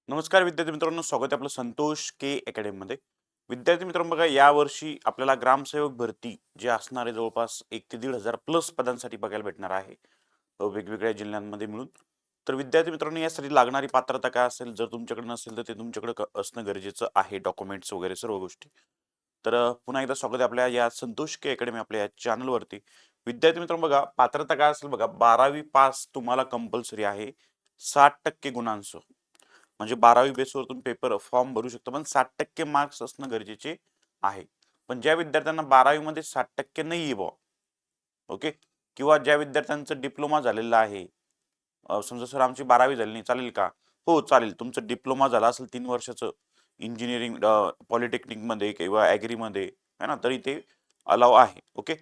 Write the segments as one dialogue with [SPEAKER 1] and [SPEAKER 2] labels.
[SPEAKER 1] नमस्कार विद्यार्थी मित्रांनो, स्वागत आहे आपलं संतोष के अकॅडमीमध्ये. विद्यार्थी मित्रांनो, बघा यावर्षी आपल्याला ग्रामसेवक भरती जे असणार आहे जवळपास 1 ते 1,500 प्लस पदांसाठी बघायला भेटणार आहे, वेगवेगळ्या जिल्ह्यांमध्ये मिळून. तर विद्यार्थी मित्रांनो, यासाठी लागणारी पात्रता काय असेल, जर तुमच्याकडे नसेल तर ते तुमच्याकडे असणं गरजेचं आहे, डॉक्युमेंट्स वगैरे सर्व गोष्टी. तर पुन्हा एकदा स्वागत आहे आपल्या या संतोष के अकॅडमी आपल्या या चॅनलवरती. विद्यार्थी मित्रांनो, बघा पात्रता काय असेल, बघा 12वी पास तुम्हाला कंपल्सरी आहे, 60% गुणांसह. म्हणजे 12वी बेसवर तुम्ही पेपर फॉर्म भरू शकता, पण 60% मार्क्स असणं गरजेचे आहे. पण ज्या विद्यार्थ्यांना 12वी मध्ये 60% नाहीये बुवा, ओके, किंवा ज्या विद्यार्थ्यांचं डिप्लोमा झालेला आहे, समजा सर आमची 12वी झाली नाही, चालेल का? हो चालेल, तुमचं डिप्लोमा झाला असेल 3 वर्षाचं इंजिनिअरिंग पॉलिटेक्निक मध्ये किंवा ॲग्री मध्ये आहे ना, तरी ते अलाव आहे. ओके.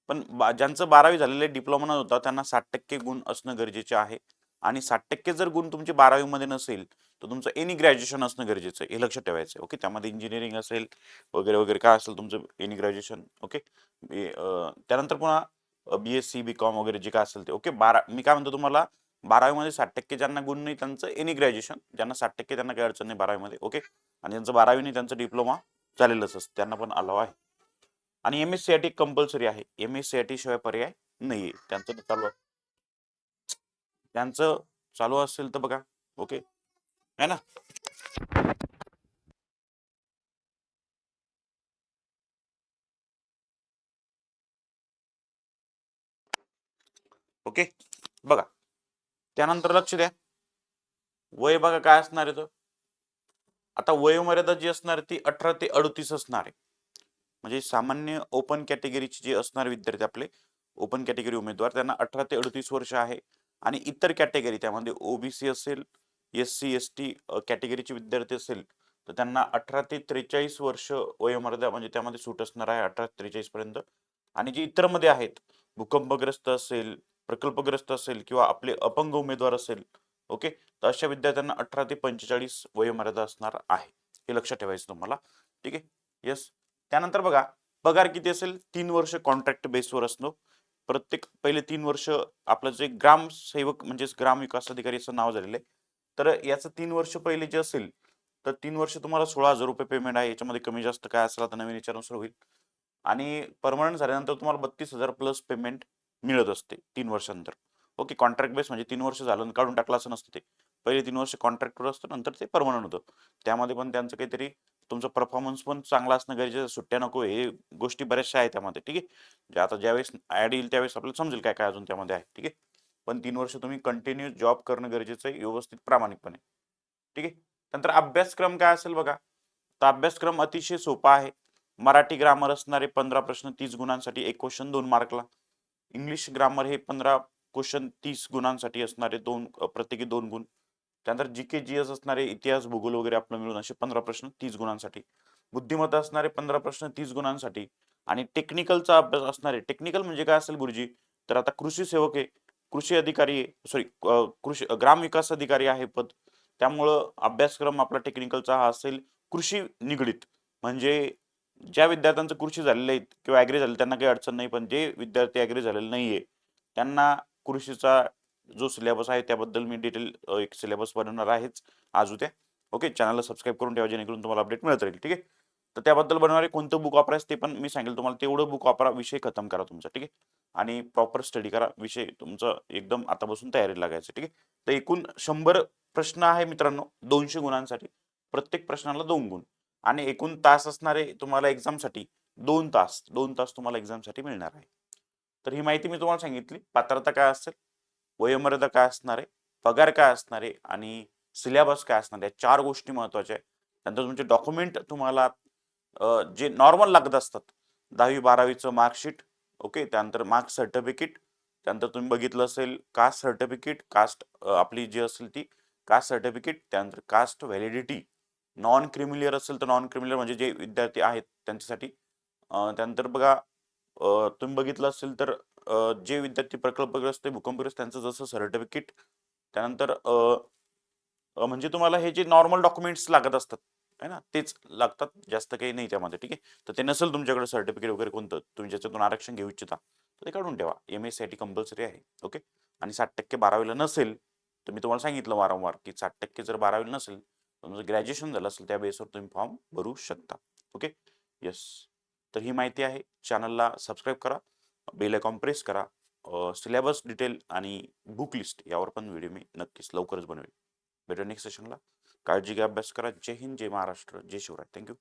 [SPEAKER 1] पण ज्यांचं 12वी झालेले डिप्लोमा न होता त्यांना 60% गुण असणं गरजेचे आहे. आणि 60% जर गुण तुमचे 12वी मध्ये नसेल तर तुमचं एनी ग्रॅज्युएशन असणं गरजेचं आहे, हे लक्षात ठेवायचं आहे. ओके. त्यामध्ये इंजिनिअरिंग असेल वगैरे वगैरे काय असेल तुमचं एनी ग्रॅज्युएशन. ओके. त्यानंतर पुन्हा BSc BCom वगैरे जे काय असेल ते. ओके. मी काय म्हणतो तुम्हाला, 12वी मध्ये 60% ज्यांना गुण नाही त्यांचं एनी ग्रॅज्युएशन, ज्यांना 60% त्यांना काही अडचण नाही 12वी मध्ये. ओके. आणि ज्यांचं 12वी नाही त्यांचं डिप्लोमा झालेलंच असतं, त्यांना पण अलाव आहे. आणि MSCIT कंपल्सरी आहे, MSCIT शिवाय पर्याय नाहीये. त्यांचं चालू असेल तर बघा. ओके है ना. ओके. बघा त्यानंतर लक्ष द्या, वय बघा काय असणार आहे. आता वयोमर्यादा जी असणार ती 18 ते 38 असणार आहे. म्हणजे सामान्य ओपन कॅटेगरीचे जे असणार विद्यार्थी आपले, ओपन कॅटेगरी उमेदवार, त्यांना 18 ते 38 वर्ष आहे. आणि इतर कॅटेगरी त्यामध्ये OBC असेल, SC ST कॅटेगरीचे विद्यार्थी असेल तर त्यांना 18 ते 43 वर्ष वयोमर्यादा, म्हणजे त्यामध्ये सूट असणार आहे 18 ते 43 पर्यंत. आणि जे इतर मध्ये आहेत, भूकंपग्रस्त असेल, प्रकल्पग्रस्त असेल किंवा आपले अपंग उमेदवार असेल, ओके, तर अशा विद्यार्थ्यांना 18 ते 45 वयोमर्यादा असणार आहे. हे लक्षात ठेवायचं तुम्हाला. ठीक आहे. यस. त्यानंतर बघा, पगार किती असेल, 3 वर्ष कॉन्ट्रॅक्ट बेसवर असतो. प्रत्येक पहिले 3 वर्ष आपलं जे ग्रामसेवक म्हणजे ग्रामविकास अधिकारी असं नाव झालेलं आहे, तर याचं 3 वर्ष पहिले जे असेल तर 3 वर्ष तुम्हाला 16,000 रुपये पेमेंट आहे. याच्यामध्ये कमी जास्त काय असेल आता नवीन याच्यानुसार होईल. आणि परमनंट झाल्यानंतर तुम्हाला 32,000 प्लस पेमेंट मिळत असते 3 वर्षानंतर. ओके. कॉन्ट्रॅक्ट बेस म्हणजे 3 वर्ष झालं आणि काढून टाकलं असं नसतं ते. पहिले 3 वर्ष कॉन्ट्रॅक्टवर असतं, नंतर ते परमनंट होतं. त्यामध्ये पण त्यांचं काहीतरी तुमचा परफॉर्मन्स पण चांगला असणं गरजेचं, सुट्ट्या नको, हे गोष्टी बऱ्याचशा आहेत त्यामध्ये. ठीक आहे. जे आता ज्यावेळेस ऍड येईल त्यावेळेस आपल्याला समजेल काय काय अजून त्यामध्ये आहे. ठीक आहे. पण 3 वर्ष तुम्ही कंटिन्यू जॉब करणं गरजेचं आहे, व्यवस्थित प्रामाणिकपणे. ठीक आहे. नंतर अभ्यासक्रम काय असेल बघा, तर अभ्यासक्रम अतिशय सोपा आहे. मराठी ग्रामर असणारे 15 प्रश्न 30 गुणांसाठी, एक क्वेश्चन 2 मार्कला. इंग्लिश ग्रामर हे 15 क्वेश्चन 30 गुणांसाठी असणारे, प्रत्येकी 2 गुण. त्यानंतर GK GS असणारे इतिहास भूगोल वगैरे आपलं मिळून असे 15 प्रश्न 30 गुणांसाठी. बुद्धिमत्ता असणारे 15 प्रश्न 30 गुणांसाठी. आणि टेक्निकलचा अभ्यास असणारे, टेक्निकल म्हणजे काय असेल गुरुजी, तर आता कृषी सेवक आहे, कृषी अधिकारी आहे, सॉरी, कृषी ग्राम विकास अधिकारी आहे पद. त्यामुळं अभ्यासक्रम आपला टेक्निकलचा हा असेल कृषी निगडित. म्हणजे ज्या विद्यार्थ्यांचं कृषी झालेले आहेत किंवा ॲग्री झाले त्यांना काही अडचण नाही, पण जे विद्यार्थी ॲग्री झालेले नाहीये त्यांना कृषीचा जो सिलेबस आहे त्याबद्दल मी डिटेल एक सिलेबस बनवणार आहेच आज उद्या. ओके. चॅनलला सबस्क्राईब करून ठेवा जेणेकरून तुम्हाला अपडेट मिळत राहील. ठीक आहे. तर त्याबद्दल बनवणारे कोणतं बुक वापरायचं ते पण मी सांगेल तुम्हाला, तेवढं बुक वापरा, विषय खतम करा तुमचा. ठीक आहे. आणि प्रॉपर स्टडी करा, विषय तुमचं एकदम आतापासून तयारी लागायचं. ठीक आहे. तर एकूण 100 प्रश्न आहे मित्रांनो 200 गुणांसाठी, प्रत्येक प्रश्नाला 2 गुण. आणि एकूण तास असणारे तुम्हाला एक्झामसाठी 2 तास, 2 तास तुम्हाला एक्झामसाठी मिळणार आहे. तर ही माहिती मी तुम्हाला सांगितली. पात्रता काय असेल, वयोमर्यादा काय असणार आहे, पगार काय असणार आहे आणि सिलेबस काय असणार आहे, 4 गोष्टी महत्वाच्या आहेत. नंतर तुमचे डॉक्युमेंट तुम्हाला जे नॉर्मल लागत असतात, 10वी 12वीचं मार्कशीट. ओके. त्यानंतर मार्क्स सर्टिफिकेट. त्यानंतर तुम्ही बघितलं असेल कास्ट सर्टिफिकेट, कास्ट आपली जी असेल ती कास्ट सर्टिफिकेट. त्यानंतर कास्ट व्हॅलिडिटी. नॉन क्रिमिलियर असेल तर नॉन क्रिमिलियर म्हणजे जे विद्यार्थी आहेत त्यांच्यासाठी. त्यानंतर बघा, तुम्ही बघितलं असेल तर जे विद्यार्थी प्रकल्पग्रस्त भूकंपग्रस्त त्यांचं जसं सर्टिफिकेट. त्यानंतर म्हणजे तुम्हाला हे जे नॉर्मल डॉक्युमेंट्स लागत असतात आहे ना, तेच लागतात, जास्त काही नाही त्यामध्ये. ठीक आहे. तर ते नसेल तुमच्याकडे सर्टिफिकेट वगैरे कोणतं तुम्ही ज्याच्यातून आरक्षण घेऊ इच्छिता तर ते काढून ठेवा. MSCIT कंपल्सरी आहे. ओके. आणि 60% 12वीला नसेल तर मी तुम्हाला सांगितलं वारंवार की 60% जर 12वी नसेल, तुमचं ग्रॅज्युएशन झालं असेल त्या बेसवर तुम्ही फॉर्म भरू शकता. ओके. येस. तर ही माहिती आहे. चॅनलला सबस्क्राईब करा, बेल आयकॉन प्रेस करा. सिलेबस डिटेल आणि बुक लिस्ट यावर पण व्हिडिओ मी नक्कीच लवकरच बनवेल. भेटूया नेक्स्ट सेशनला. काळजी घ्या, अभ्यास करा. जय हिंद, जय महाराष्ट्र, जय शिवराय. थँक्यू.